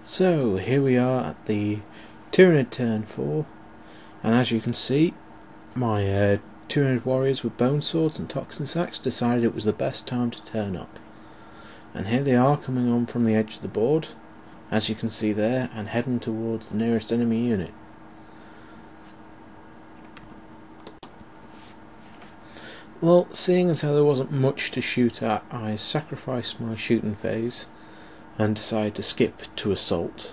So here we are at the Tyranid turn 4, and as you can see, my Tyranid warriors with bone swords and toxin sacks decided it was the best time to turn up. And here they are coming on from the edge of the board, as you can see there, and heading towards the nearest enemy unit. Well, seeing as how there wasn't much to shoot at, I sacrificed my shooting phase and decided to skip to assault,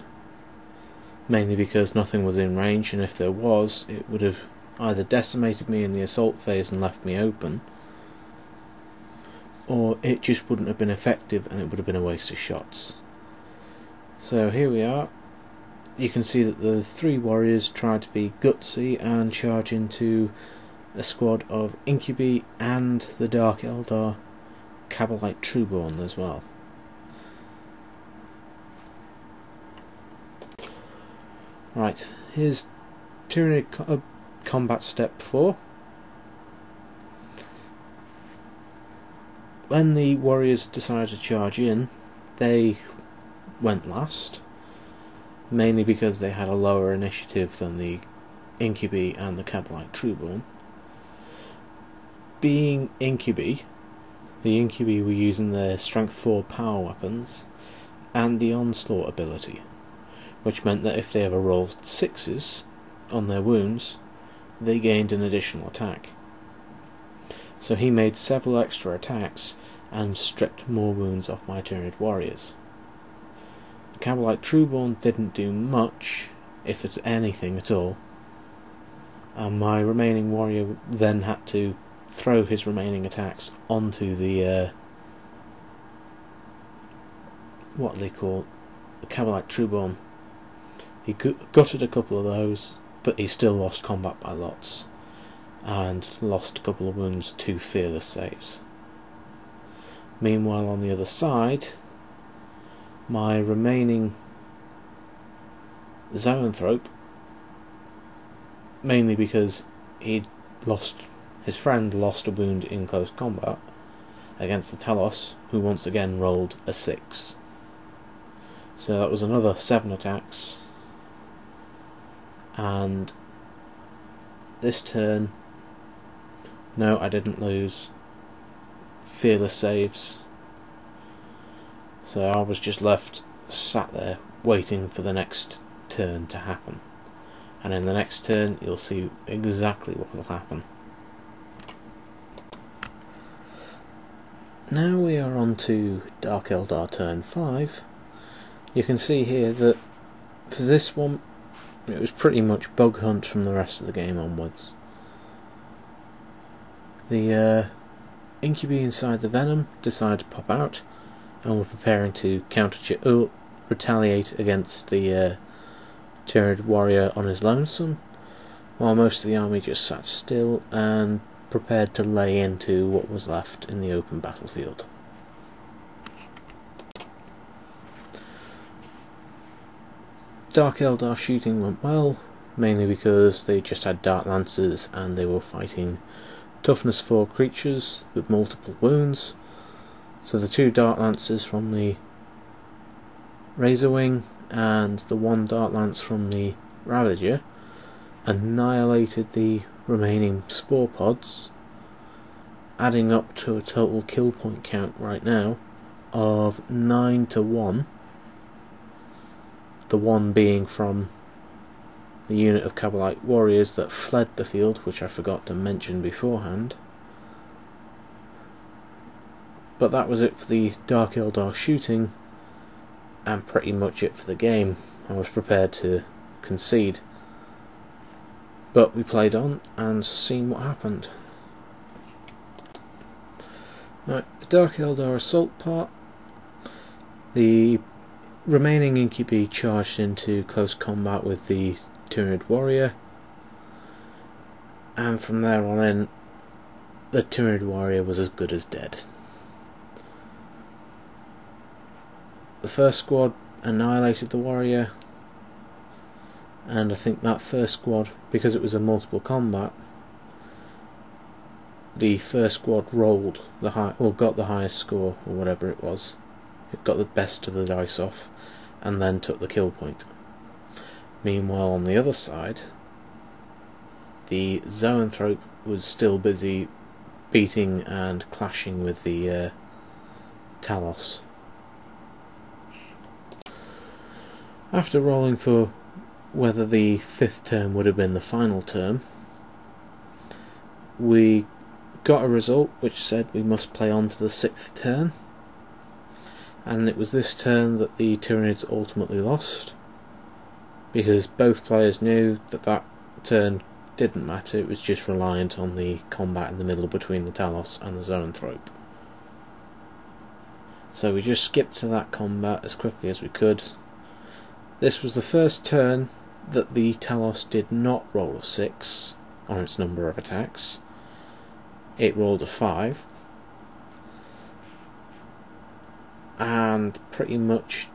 mainly because nothing was in range, and if there was, it would have either decimated me in the assault phase and left me open, or it just wouldn't have been effective and it would have been a waste of shots. So here we are. You can see that the three warriors tried to be gutsy and charge into a squad of Incubi and the Dark Eldar Cabalite Trueborn as well. Right, here's Tyranid combat step 4. When the warriors decided to charge in, they went last, mainly because they had a lower initiative than the Incubi and the Cabalite Trueborn. Being Incubi, the Incubi were using their strength 4 power weapons and the onslaught ability, which meant that if they ever rolled 6s on their wounds, they gained an additional attack. So he made several extra attacks and stripped more wounds off my Tyranid warriors. The Cabalite Trueborn didn't do much, if it's anything at all, and my remaining warrior then had to throw his remaining attacks onto the what they call the Cabalite Trueborn. He gutted a couple of those, but he still lost combat by lots, and lost a couple of wounds to fearless saves. Meanwhile, on the other side, my remaining Zoanthrope, mainly because his friend lost a wound in close combat against the Talos, who once again rolled a 6. So that was another 7 attacks. And this turn, no, I didn't lose fearless saves, so I was just left sat there waiting for the next turn to happen, and in the next turn you'll see exactly what will happen. Now we are on to Dark Eldar turn 5. You can see here that for this one it was pretty much bug hunt from the rest of the game onwards. The Incubi inside the Venom decided to pop out and were preparing to retaliate against the Tyranid warrior on his lonesome, while most of the army just sat still and prepared to lay into what was left in the open battlefield. Dark Eldar shooting went well, mainly because they just had Dark Lancers and they were fighting toughness 4 creatures with multiple wounds. So the 2 Dark Lancers from the Razorwing and the 1 Dark Lance from the Ravager annihilated the remaining Spore Pods, adding up to a total kill point count right now of 9-1. The 1 being from the unit of Cabalite warriors that fled the field, which I forgot to mention beforehand. But that was it for the Dark Eldar shooting, and pretty much it for the game. I was prepared to concede, but we played on and seen what happened. Right, the Dark Eldar assault part. The remaining Incubi charged into close combat with the Tyranid warrior, and from there on in, the Tyranid warrior was as good as dead. The first squad annihilated the warrior, and I think that first squad, because it was a multiple combat, the first squad rolled got the highest score, or whatever it was. It got the best of the dice off, and then took the kill point. Meanwhile, on the other side, the Zoanthrope was still busy beating and clashing with the Talos. After rolling for whether the 5th turn would have been the final turn, we got a result which said we must play on to the 6th turn, and it was this turn that the Tyranids ultimately lost, because both players knew that that turn didn't matter, it was just reliant on the combat in the middle between the Talos and the Zoanthrope. So we just skipped to that combat as quickly as we could. This was the first turn that the Talos did not roll a 6 on its number of attacks. It rolled a 5 and pretty much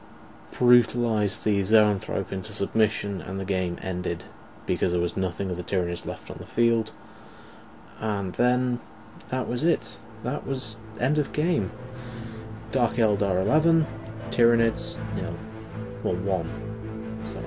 brutalised the Zoanthrope into submission, and the game ended because there was nothing of the Tyranids left on the field. And then that was it. That was end of game. Dark Eldar 11, Tyranids 0. Well, 1. Sorry.